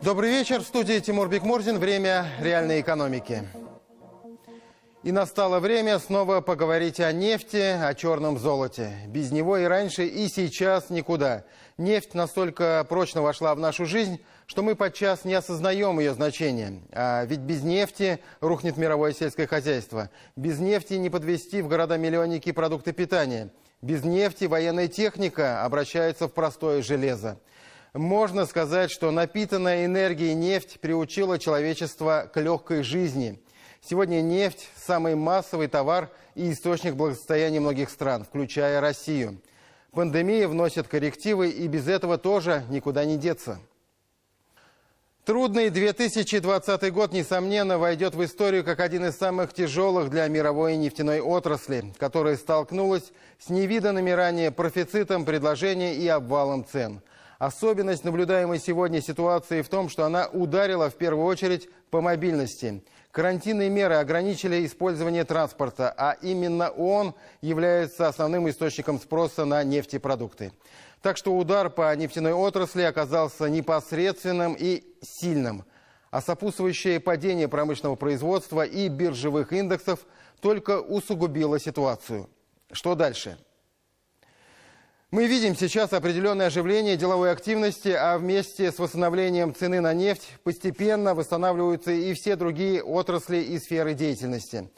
Добрый вечер. В студии Тимур Бекмурзин. Время реальной экономики. И настало время снова поговорить о нефти, о черном золоте. Без него и раньше, и сейчас никуда. Нефть настолько прочно вошла в нашу жизнь, что мы подчас не осознаем ее значения. А ведь без нефти рухнет мировое сельское хозяйство. Без нефти не подвезти в города-миллионники продукты питания. Без нефти военная техника обращается в простое железо. Можно сказать, что напитанная энергией нефть приучила человечество к легкой жизни. Сегодня нефть – самый массовый товар и источник благосостояния многих стран, включая Россию. Пандемия вносит коррективы, и без этого тоже никуда не деться. Трудный 2020 год, несомненно, войдет в историю как один из самых тяжелых для мировой нефтяной отрасли, которая столкнулась с невиданными ранее профицитом предложения и обвалом цен. Особенность наблюдаемой сегодня ситуации в том, что она ударила в первую очередь по мобильности. Карантинные меры ограничили использование транспорта, а именно он является основным источником спроса на нефтепродукты. Так что удар по нефтяной отрасли оказался непосредственным и сильным. А сопутствующее падение промышленного производства и биржевых индексов только усугубило ситуацию. Что дальше? Мы видим сейчас определенное оживление деловой активности, а вместе с восстановлением цены на нефть постепенно восстанавливаются и все другие отрасли и сферы деятельности.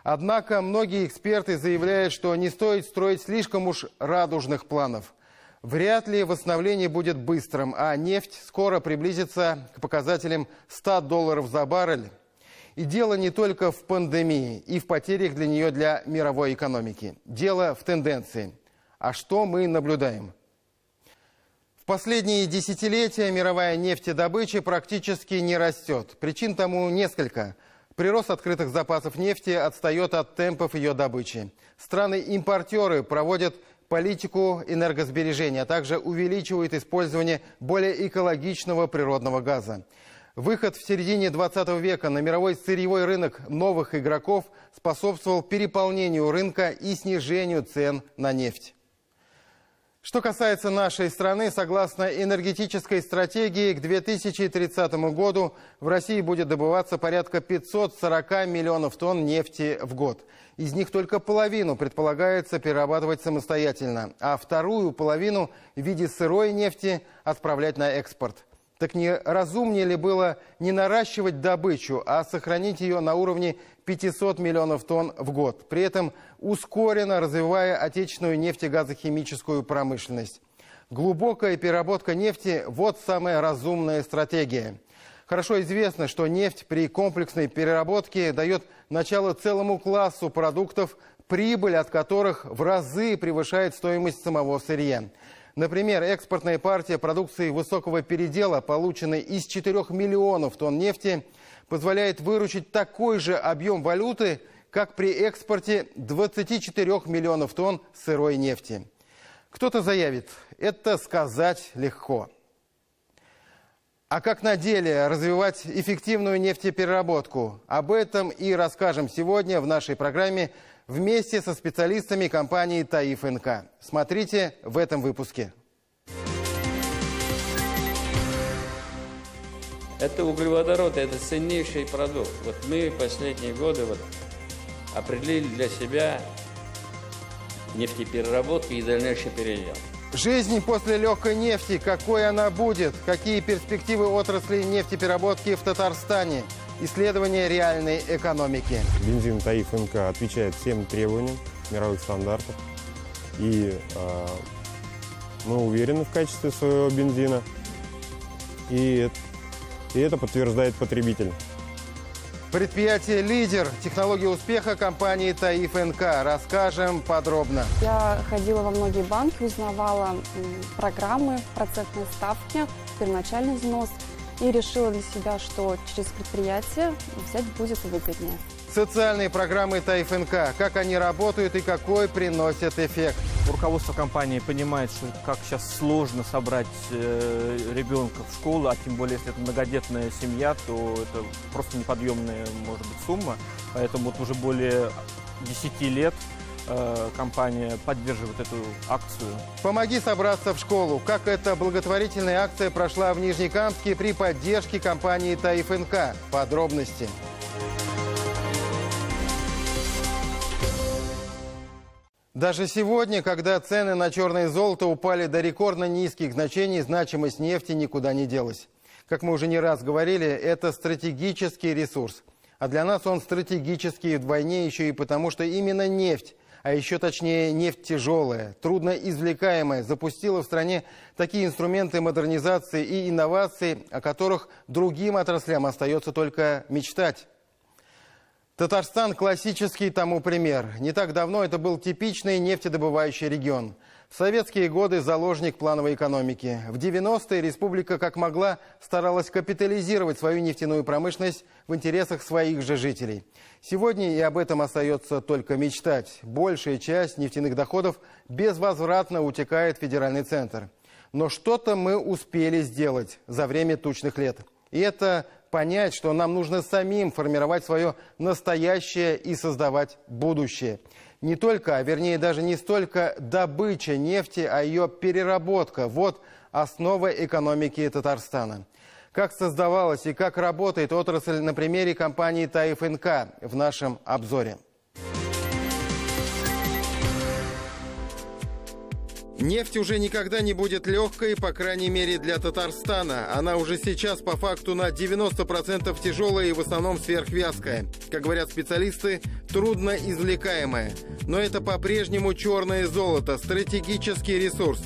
Однако многие эксперты заявляют, что не стоит строить слишком уж радужных планов. Вряд ли восстановление будет быстрым, а нефть скоро приблизится к показателям $100 за баррель. И дело не только в пандемии и в потерях для нее для мировой экономики. Дело в тенденции. А что мы наблюдаем? В последние десятилетия мировая нефтедобыча практически не растет. Причин тому несколько. Прирост открытых запасов нефти отстает от темпов ее добычи. Страны-импортеры проводят политику энергосбережения, а также увеличивают использование более экологичного природного газа. Выход в середине 20 века на мировой сырьевой рынок новых игроков способствовал переполнению рынка и снижению цен на нефть. Что касается нашей страны, согласно энергетической стратегии, к 2030 году в России будет добываться порядка 540 миллионов тонн нефти в год. Из них только половину предполагается перерабатывать самостоятельно, а вторую половину в виде сырой нефти отправлять на экспорт. Так не разумнее ли было не наращивать добычу, а сохранить ее на уровне 500 миллионов тонн в год, при этом ускоренно развивая отечественную нефтегазохимическую промышленность? Глубокая переработка нефти – вот самая разумная стратегия. Хорошо известно, что нефть при комплексной переработке дает начало целому классу продуктов, прибыль от которых в разы превышает стоимость самого сырья. Например, экспортная партия продукции высокого передела, полученной из 4 миллионов тонн нефти, позволяет выручить такой же объем валюты, как при экспорте 24 миллионов тонн сырой нефти. Кто-то заявит, это сказать легко. А как на деле развивать эффективную нефтепереработку? Об этом и расскажем сегодня в нашей программе вместе со специалистами компании «Таиф НК». Смотрите в этом выпуске. Это углеводород, это ценнейший продукт. Вот мы в последние годы определили для себя нефтепереработку и дальнейший передел. Жизнь после легкой нефти, какой она будет? Какие перспективы отрасли нефтепереработки в Татарстане? Исследование реальной экономики. Бензин Таиф НК отвечает всем требованиям мировых стандартов. И мы уверены в качестве своего бензина. И это подтверждает потребитель. Предприятие «Лидер». Технология успеха компании «Таиф НК». Расскажем подробно. Я ходила во многие банки, узнавала программы, процентные ставки, первоначальный взнос. И решила для себя, что через предприятие взять будет выгоднее. Социальные программы «Таиф НК». Как они работают и какой приносят эффект. Руководство компании понимает, что как сейчас сложно собрать ребенка в школу, а тем более, если это многодетная семья, то это просто неподъемная, может быть, сумма. Поэтому вот уже более 10 лет компания поддерживает эту акцию. «Помоги собраться в школу». Как эта благотворительная акция прошла в Нижнекамске при поддержке компании «Таиф НК». Подробности. Даже сегодня, когда цены на черное золото упали до рекордно низких значений, значимость нефти никуда не делась. Как мы уже не раз говорили, это стратегический ресурс. А для нас он стратегический вдвойне еще и потому, что именно нефть, а еще точнее нефть тяжелая, трудноизвлекаемая, запустила в стране такие инструменты модернизации и инноваций, о которых другим отраслям остается только мечтать. Татарстан – классический тому пример. Не так давно это был типичный нефтедобывающий регион. В советские годы заложник плановой экономики. В 90-е республика как могла старалась капитализировать свою нефтяную промышленность в интересах своих же жителей. Сегодня и об этом остается только мечтать. Большая часть нефтяных доходов безвозвратно утекает в федеральный центр. Но что-то мы успели сделать за время тучных лет. И это понять, что нам нужно самим формировать свое настоящее и создавать будущее. Не только, а вернее даже не столько добыча нефти, а ее переработка. Вот основа экономики Татарстана. Как создавалась и как работает отрасль на примере компании «Таиф НК» в нашем обзоре. Нефть уже никогда не будет легкой, по крайней мере для Татарстана. Она уже сейчас по факту на 90% тяжелая и в основном сверхвязкая. Как говорят специалисты, трудно извлекаемая. Но это по-прежнему черное золото, стратегический ресурс.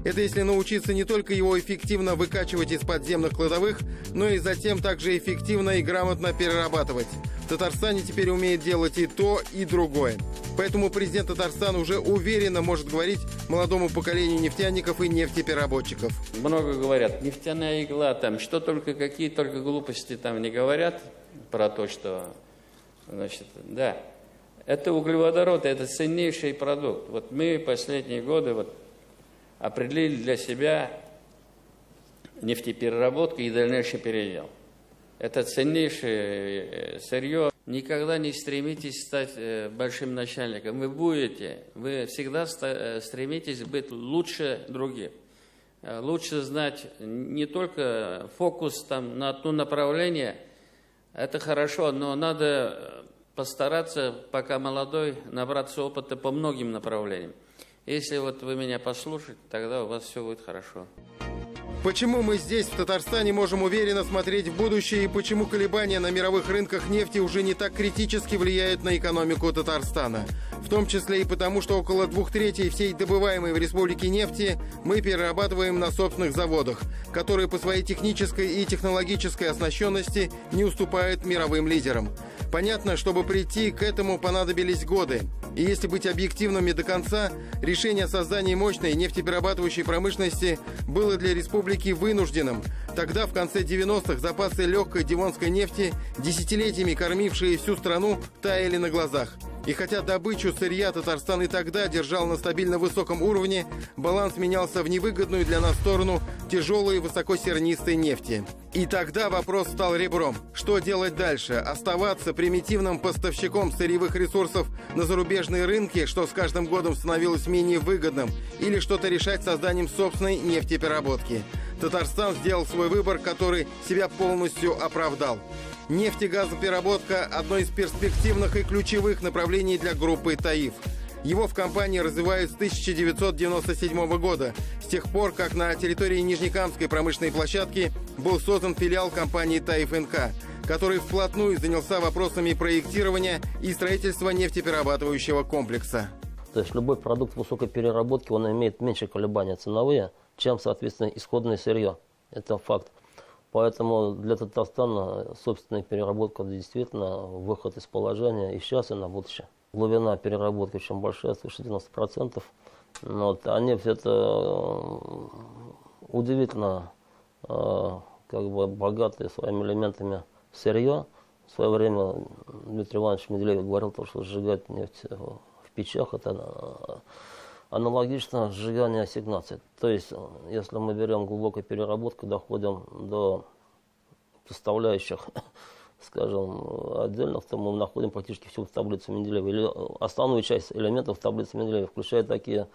Это если научиться не только его эффективно выкачивать из подземных кладовых, но и затем также эффективно и грамотно перерабатывать. В Татарстане теперь умеет делать и то, и другое. Поэтому президент Татарстана уже уверенно может говорить молодому поколению нефтяников и нефтепереработчиков. Много говорят, нефтяная игла, там, что только, какие только глупости там не говорят про то, что, значит, да. Это углеводород, это ценнейший продукт. Вот мы последние годы вот определили для себя нефтепереработку и дальнейший передел. Это ценнейшее сырье. Никогда не стремитесь стать большим начальником. Вы всегда стремитесь быть лучше других. Лучше знать не только фокус там, на одно направление, это хорошо, но надо постараться, пока молодой, набраться опыта по многим направлениям. Если вот вы меня послушаете, тогда у вас все будет хорошо. Почему мы здесь, в Татарстане, можем уверенно смотреть в будущее и почему колебания на мировых рынках нефти уже не так критически влияют на экономику Татарстана? В том числе и потому, что около 2/3 всей добываемой в республике нефти мы перерабатываем на собственных заводах, которые по своей технической и технологической оснащенности не уступают мировым лидерам. Понятно, чтобы прийти к этому понадобились годы. И если быть объективными до конца, решение о создании мощной нефтеперерабатывающей промышленности было для республики вынужденным. Тогда, в конце 90-х, запасы легкой дивонской нефти, десятилетиями кормившие всю страну, таяли на глазах. И хотя добычу сырья Татарстан и тогда держал на стабильно высоком уровне, баланс менялся в невыгодную для нас сторону тяжелой и высокосернистой нефти. И тогда вопрос стал ребром. Что делать дальше? Оставаться примитивным поставщиком сырьевых ресурсов на зарубежные рынки, что с каждым годом становилось менее выгодным, или что-то решать созданием собственной нефтепереработки? Татарстан сделал свой выбор, который себя полностью оправдал. Нефть и газопереработка – одно из перспективных и ключевых направлений для группы «Таиф». Его в компании развивают с 1997 года, с тех пор, как на территории Нижнекамской промышленной площадки был создан филиал компании «Таиф НК», который вплотную занялся вопросами проектирования и строительства нефтеперерабатывающего комплекса. То есть любой продукт высокой переработки, он имеет меньше колебания ценовые, чем, соответственно, исходное сырье. Это факт. Поэтому для Татарстана собственная переработка действительно выход из положения и сейчас, и на будущее. Глубина переработки очень большая, свыше 90%. Вот. А нефть это удивительно богатое своими элементами сырье. В свое время Дмитрий Иванович Менделеев говорил, что сжигать нефть в печах это Аналогично сжиганию ассигнаций. То есть, если мы берем глубокую переработку, доходим до составляющих, скажем, отдельных, то мы находим практически всю таблицу Менделеева. Или основную часть элементов таблицы Менделеева, включая такие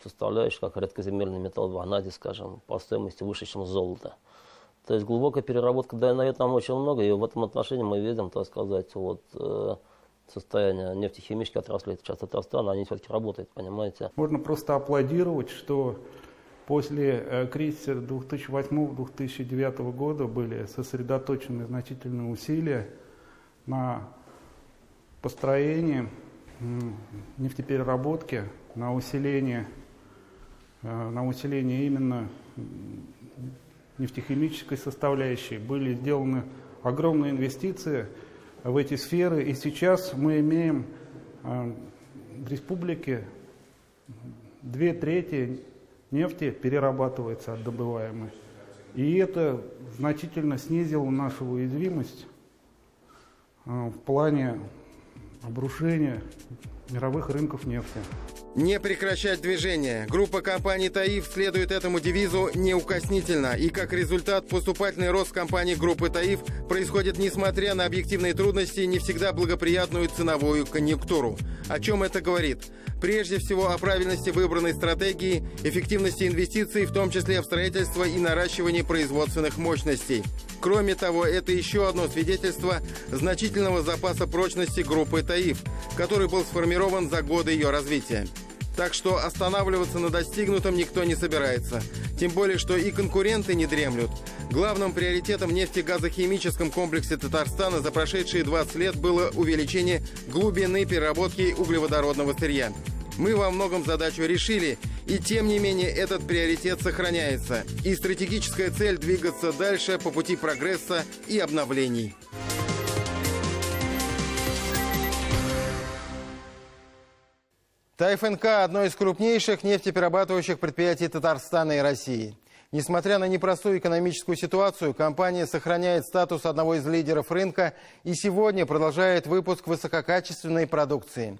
составляющие, как редкоземельный металл ванадий, скажем, по стоимости выше, чем золото. То есть глубокая переработка дает нам очень много, и в этом отношении мы видим, так сказать, вот состояние нефтехимической отрасли сейчас Татарстана, они все-таки работают, понимаете. Можно просто аплодировать, что после кризиса 2008-2009 года были сосредоточены значительные усилия на построении нефтепереработки, на усиление именно нефтехимической составляющей. Были сделаны огромные инвестиции в эти сферы, и сейчас мы имеем в республике 2/3 нефти перерабатывается от добываемой. И это значительно снизило нашу уязвимость в плане обрушения мировых рынков нефти. Не прекращать движение. Группа компаний «Таиф» следует этому девизу неукоснительно. И как результат, поступательный рост компаний группы «Таиф» происходит несмотря на объективные трудности и не всегда благоприятную ценовую конъюнктуру. О чем это говорит? Прежде всего о правильности выбранной стратегии, эффективности инвестиций, в том числе в строительство и наращивание производственных мощностей. Кроме того, это еще одно свидетельство значительного запаса прочности группы «Таиф», который был сформирован за годы ее развития. Так что останавливаться на достигнутом никто не собирается. Тем более, что и конкуренты не дремлют. Главным приоритетом в нефтегазохимическом комплексе Татарстана за прошедшие 20 лет было увеличение глубины переработки углеводородного сырья. Мы во многом задачу решили, и тем не менее этот приоритет сохраняется. И стратегическая цель двигаться дальше по пути прогресса и обновлений. ТАИФ-НК – одно из крупнейших нефтеперерабатывающих предприятий Татарстана и России. Несмотря на непростую экономическую ситуацию, компания сохраняет статус одного из лидеров рынка и сегодня продолжает выпуск высококачественной продукции.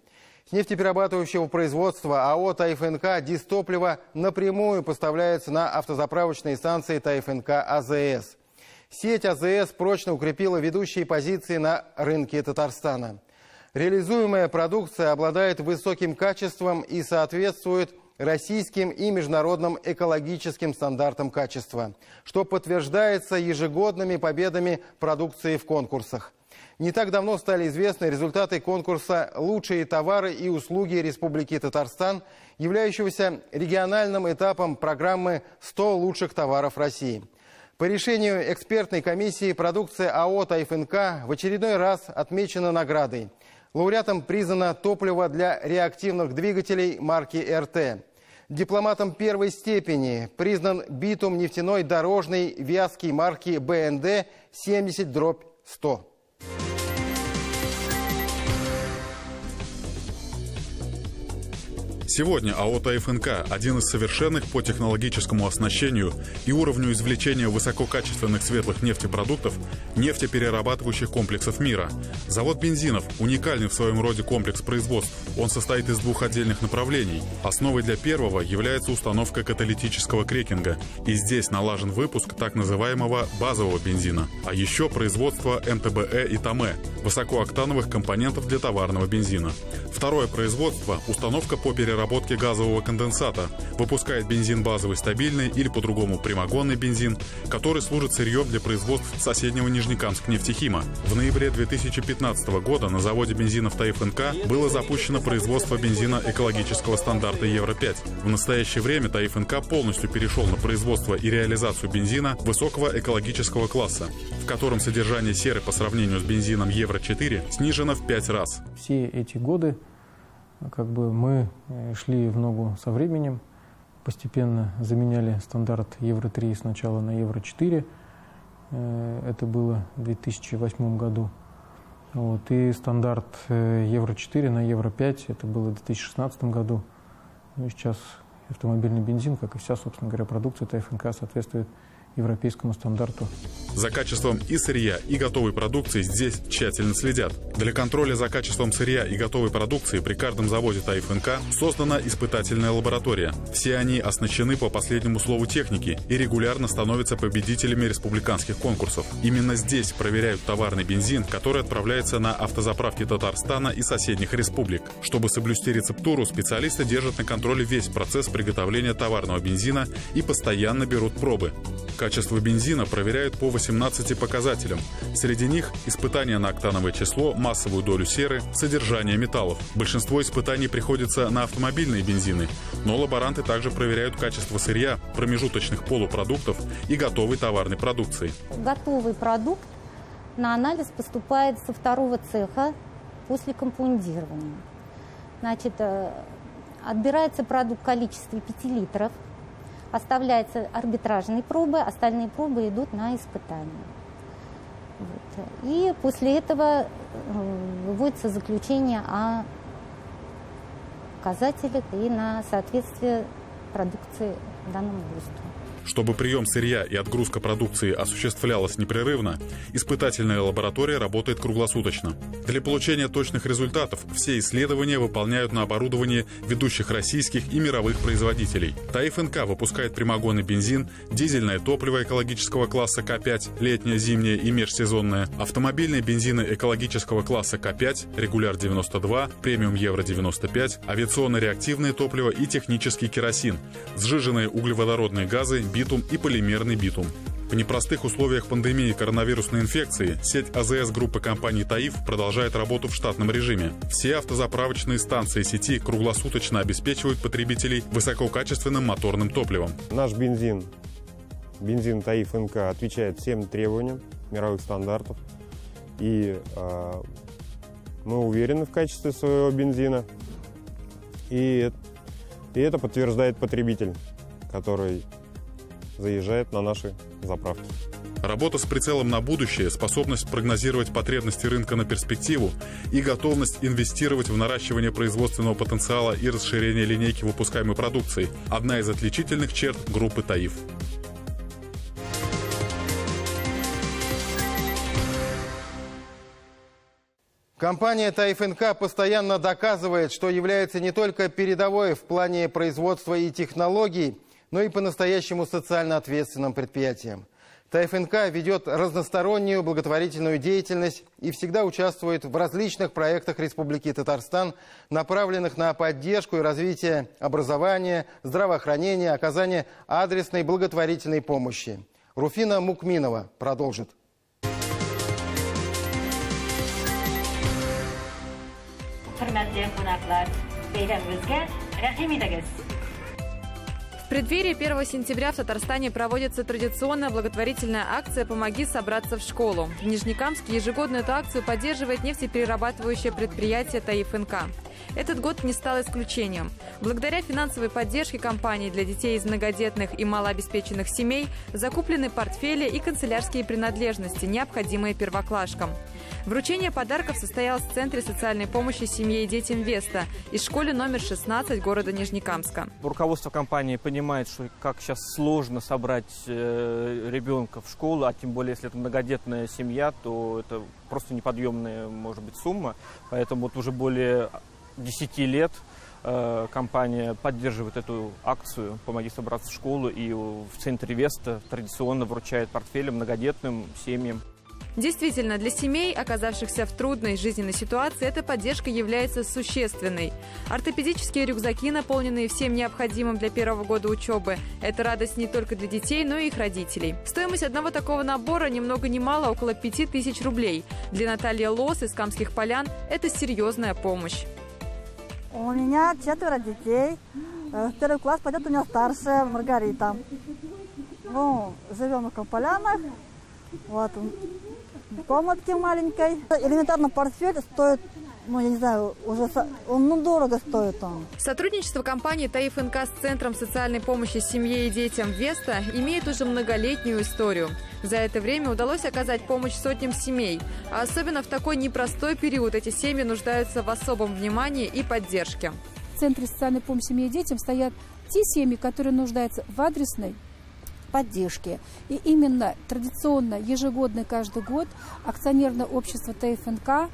С нефтеперерабатывающего производства АО «ТАИФ-НК» дистопливо напрямую поставляется на автозаправочные станции ТАИФ-НК АЗС. Сеть АЗС прочно укрепила ведущие позиции на рынке Татарстана. Реализуемая продукция обладает высоким качеством и соответствует российским и международным экологическим стандартам качества, что подтверждается ежегодными победами продукции в конкурсах. Не так давно стали известны результаты конкурса «Лучшие товары и услуги Республики Татарстан», являющегося региональным этапом программы «100 лучших товаров России». По решению экспертной комиссии продукция АО «ТАИФ-НК» в очередной раз отмечена наградой. Лауреатом признано топливо для реактивных двигателей марки РТ. Дипломатом первой степени признан битум нефтяной дорожный вязкий марки БНД 70/100. Сегодня АО «ТАИФ-НК» – один из совершенных по технологическому оснащению и уровню извлечения высококачественных светлых нефтепродуктов нефтеперерабатывающих комплексов мира. Завод бензинов – уникальный в своем роде комплекс производств. Он состоит из двух отдельных направлений. Основой для первого является установка каталитического крекинга. И здесь налажен выпуск так называемого базового бензина. А еще производство МТБЭ и ТАМЭ – высокооктановых компонентов для товарного бензина. Второе производство – установка по переработке газового конденсата. Выпускает бензин базовый стабильный или по-другому прямогонный бензин, который служит сырьем для производств соседнего Нижнекамск нефтехима. В ноябре 2015 года на заводе бензинов ТАИФ-НК было запущено производство бензина экологического стандарта Евро-5. В настоящее время ТАИФ-НК полностью перешел на производство и реализацию бензина высокого экологического класса, в котором содержание серы по сравнению с бензином Евро-4 снижено в 5 раз. Все эти годы мы шли в ногу со временем, постепенно заменяли стандарт Евро-3 сначала на Евро-4, это было в 2008 году, и стандарт Евро-4 на Евро-5, это было в 2016 году. И сейчас автомобильный бензин, как и вся, собственно говоря, продукция ТАИФ-НК соответствует европейскому стандарту. За качеством и сырья, и готовой продукции здесь тщательно следят. Для контроля за качеством сырья и готовой продукции при каждом заводе Таиф НК создана испытательная лаборатория. Все они оснащены по последнему слову техники и регулярно становятся победителями республиканских конкурсов. Именно здесь проверяют товарный бензин, который отправляется на автозаправки Татарстана и соседних республик. Чтобы соблюсти рецептуру, специалисты держат на контроле весь процесс приготовления товарного бензина и постоянно берут пробы. Качество бензина проверяют по 18 показателям. Среди них испытания на октановое число, массовую долю серы, содержание металлов. Большинство испытаний приходится на автомобильные бензины, но лаборанты также проверяют качество сырья, промежуточных полупродуктов и готовой товарной продукции. Готовый продукт на анализ поступает со второго цеха после компаундирования. Значит, отбирается продукт в количестве 5 литров. Оставляются арбитражные пробы, остальные пробы идут на испытания. Вот. И после этого выводится заключение о показателях и на соответствие продукции данному ГОСТу. Чтобы прием сырья и отгрузка продукции осуществлялась непрерывно, испытательная лаборатория работает круглосуточно. Для получения точных результатов все исследования выполняют на оборудовании ведущих российских и мировых производителей. Таиф НК выпускает прямогонный бензин, дизельное топливо экологического класса К5, летнее, зимнее и межсезонное, автомобильные бензины экологического класса К5, регуляр 92, премиум Евро 95, авиационно-реактивное топливо и технический керосин, сжиженные углеводородные газы, битум и полимерный битум. В непростых условиях пандемии коронавирусной инфекции сеть АЗС группы компаний «Таиф» продолжает работу в штатном режиме. Все автозаправочные станции сети круглосуточно обеспечивают потребителей высококачественным моторным топливом. Наш бензин Таиф НК отвечает всем требованиям мировых стандартов. И мы уверены в качестве своего бензина. И это подтверждает потребитель, который заезжает на наши заправки. Работа с прицелом на будущее, способность прогнозировать потребности рынка на перспективу и готовность инвестировать в наращивание производственного потенциала и расширение линейки выпускаемой продукции – одна из отличительных черт группы «Таиф». Компания Таиф НК постоянно доказывает, что является не только передовой в плане производства и технологий, но и по-настоящему социально ответственным предприятием. Таиф НК ведет разностороннюю благотворительную деятельность и всегда участвует в различных проектах Республики Татарстан, направленных на поддержку и развитие образования, здравоохранения, оказание адресной благотворительной помощи. Руфина Мукминова продолжит. В преддверии 1 сентября в Татарстане проводится традиционная благотворительная акция «Помоги собраться в школу». В Нижнекамске ежегодно эту акцию поддерживает нефтеперерабатывающее предприятие «Таиф НК». Этот год не стал исключением. Благодаря финансовой поддержке компании для детей из многодетных и малообеспеченных семей закуплены портфели и канцелярские принадлежности, необходимые первоклашкам. Вручение подарков состоялось в Центре социальной помощи семье и детям «Веста» и школе номер 16 города Нижнекамска. Руководство компании понимает, что как сейчас сложно собрать ребенка в школу, а тем более, если это многодетная семья, то это просто неподъемная, может быть, сумма. Поэтому вот уже более 10 лет компания поддерживает эту акцию «Помоги собраться в школу», и в Центре «Веста» традиционно вручает портфели многодетным семьям. Действительно, для семей, оказавшихся в трудной жизненной ситуации, эта поддержка является существенной. Ортопедические рюкзаки, наполненные всем необходимым для первого года учебы – это радость не только для детей, но и их родителей. Стоимость одного такого набора ни много ни мало около 5000 рублей. Для Натальи Лос из Камских Полян это серьезная помощь. У меня 4 детей. В 1 класс пойдет у меня старшая Маргарита. Ну, живем в Полянах. Вот. В комнатке маленькой. Элементарно портфель стоит, ну, я не знаю, уже он дорого стоит он. Сотрудничество компании Таиф НК с Центром социальной помощи семье и детям «Веста» имеет уже многолетнюю историю. За это время удалось оказать помощь сотням семей. А особенно в такой непростой период эти семьи нуждаются в особом внимании и поддержке. В Центре социальной помощи семье и детям стоят те семьи, которые нуждаются в адресной поддержки. И именно традиционно, ежегодно, каждый год акционерное общество ТФНК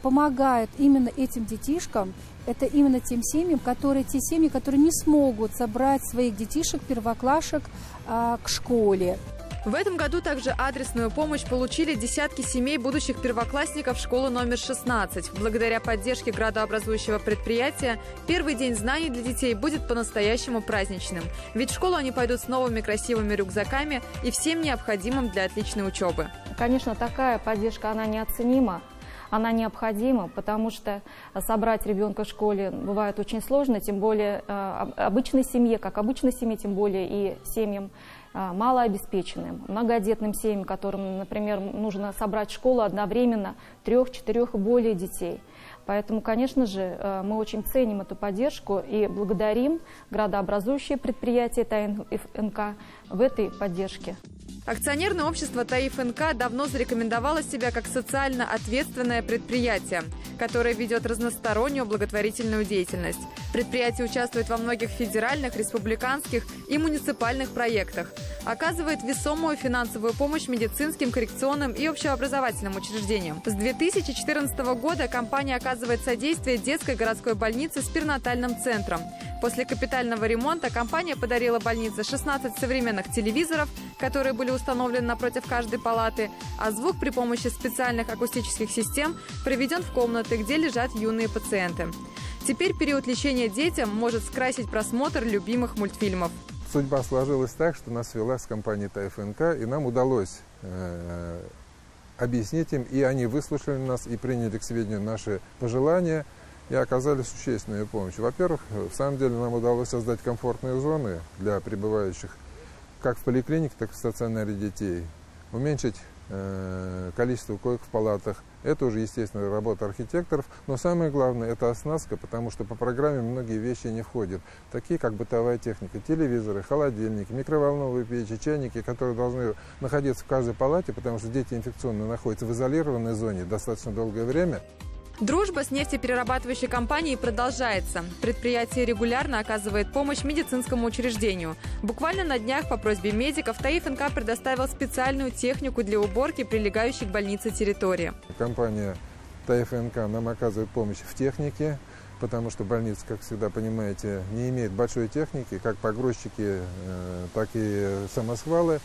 помогает именно этим детишкам, это именно тем семьям, которые не смогут собрать своих детишек-первоклашек к школе. В этом году также адресную помощь получили десятки семей будущих первоклассников школы номер 16. Благодаря поддержке градообразующего предприятия первый день знаний для детей будет по-настоящему праздничным. Ведь в школу они пойдут с новыми красивыми рюкзаками и всем необходимым для отличной учебы. Конечно, такая поддержка, она неоценима. Она необходима, потому что собрать ребенка в школе бывает очень сложно, тем более обычной семье, тем более и семьям малообеспеченным, многодетным семьям, которым, например, нужно собрать в школу одновременно 3, 4 и более детей. Поэтому, конечно же, мы очень ценим эту поддержку и благодарим градообразующее предприятие ТФНК в этой поддержке. Акционерное общество ТФНК давно зарекомендовало себя как социально ответственное предприятие, которое ведет разностороннюю благотворительную деятельность. Предприятие участвует во многих федеральных, республиканских и муниципальных проектах, оказывает весомую финансовую помощь медицинским, коррекционным и общеобразовательным учреждениям. С 2014 года компания оказывает содействие детской городской больнице с перинатальным центром. После капитального ремонта компания подарила больнице 16 современных телевизоров, которые были установлены напротив каждой палаты, а звук при помощи специальных акустических систем проведен в комнаты, где лежат юные пациенты. Теперь период лечения детям может скрасить просмотр любимых мультфильмов. Судьба сложилась так, что нас свела с компанией ТФНК, и нам удалось объяснить им, и они выслушали нас, и приняли к сведению наши пожелания, и оказали существенную помощь. Во-первых, в самом деле нам удалось создать комфортные зоны для пребывающих как в поликлинике, так и в стационаре детей, уменьшить количество коек в палатах. Это уже, естественно, работа архитекторов, но самое главное – это оснастка, потому что по программе многие вещи не входят, такие как бытовая техника, телевизоры, холодильники, микроволновые печи, чайники, которые должны находиться в каждой палате, потому что дети инфекционно находятся в изолированной зоне достаточно долгое время. Дружба с нефтеперерабатывающей компанией продолжается. Предприятие регулярно оказывает помощь медицинскому учреждению. Буквально на днях по просьбе медиков ТФНК предоставил специальную технику для уборки прилегающей к больнице территории. Компания ТФНК нам оказывает помощь в технике, потому что больница, как всегда понимаете, не имеет большой техники, как погрузчики, так и самосвалы.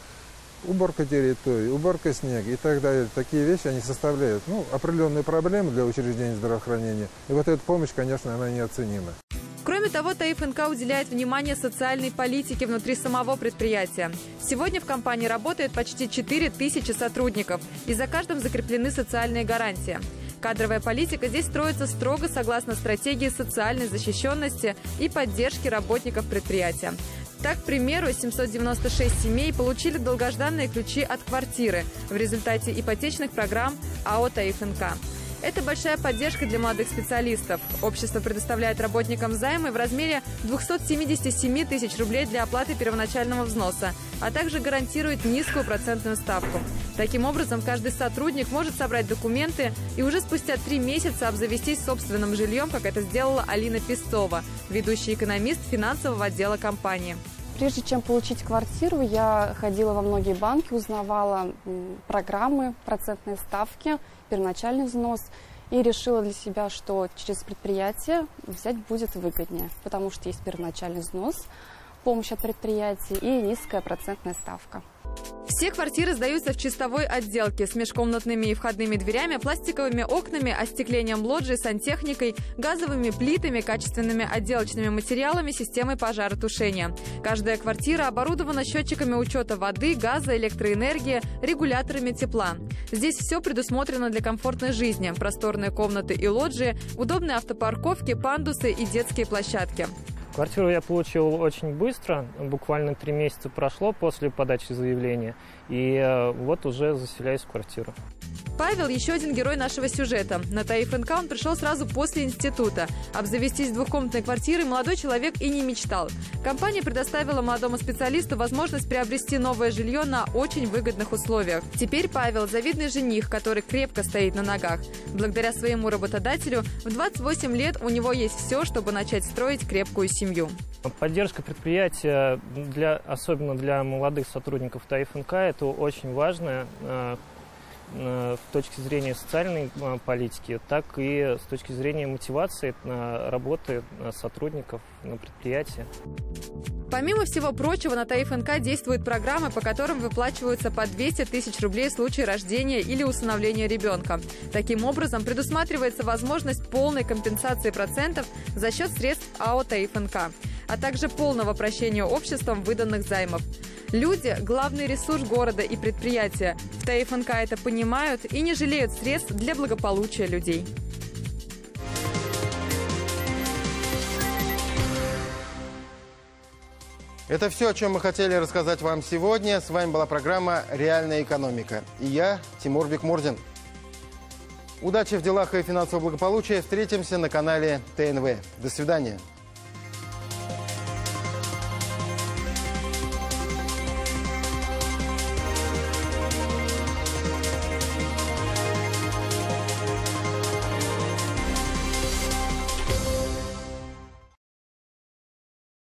Уборка территории, уборка снега и так далее. Такие вещи, они составляют определенные проблемы для учреждений здравоохранения. И вот эта помощь, конечно, она неоценима. Кроме того, ТФНК уделяет внимание социальной политике внутри самого предприятия. Сегодня в компании работает почти 4000 сотрудников, и за каждым закреплены социальные гарантии. Кадровая политика здесь строится строго согласно стратегии социальной защищенности и поддержки работников предприятия. Так, к примеру, 796 семей получили долгожданные ключи от квартиры в результате ипотечных программ АО ТФНК. Это большая поддержка для молодых специалистов. Общество предоставляет работникам займы в размере 277 тысяч рублей для оплаты первоначального взноса, а также гарантирует низкую процентную ставку. Таким образом, каждый сотрудник может собрать документы и уже спустя 3 месяца обзавестись собственным жильем, как это сделала Алина Пестова, ведущий экономист финансового отдела компании. Прежде чем получить квартиру, я ходила во многие банки, узнавала программы, процентные ставки, первоначальный взнос и решила для себя, что через предприятие взять будет выгоднее, потому что есть первоначальный взнос, помощь от предприятия и низкая процентная ставка. Все квартиры сдаются в чистовой отделке с межкомнатными и входными дверями, пластиковыми окнами, остеклением лоджий, сантехникой, газовыми плитами, качественными отделочными материалами, системой пожаротушения. Каждая квартира оборудована счетчиками учета воды, газа, электроэнергии, регуляторами тепла. Здесь все предусмотрено для комфортной жизни. Просторные комнаты и лоджии, удобные автопарковки, пандусы и детские площадки. Квартиру я получил очень быстро, буквально 3 месяца прошло после подачи заявления, и вот уже заселяюсь в квартиру. Павел – еще один герой нашего сюжета. На ТАИФНК он пришел сразу после института. Обзавестись двухкомнатной квартирой молодой человек и не мечтал. Компания предоставила молодому специалисту возможность приобрести новое жилье на очень выгодных условиях. Теперь Павел – завидный жених, который крепко стоит на ногах. Благодаря своему работодателю в 28 лет у него есть все, чтобы начать строить крепкую семью. Поддержка предприятия, особенно для молодых сотрудников ТАИФНК, это очень важно с точки зрения социальной политики, так и с точки зрения мотивации работы сотрудников на предприятии. Помимо всего прочего, на ТАИФНК действуют программы, по которым выплачиваются по 200 тысяч рублей в случае рождения или усыновления ребенка. Таким образом, предусматривается возможность полной компенсации процентов за счет средств АО ТАИФНК, а также полного прощения обществом выданных займов. Люди – главный ресурс города и предприятия. В ТАИФНК это понимают и не жалеют средств для благополучия людей. Это все, о чем мы хотели рассказать вам сегодня. С вами была программа «Реальная экономика». И я, Тимур Бекмурзин. Удачи в делах и финансового благополучия. Встретимся на канале ТНВ. До свидания.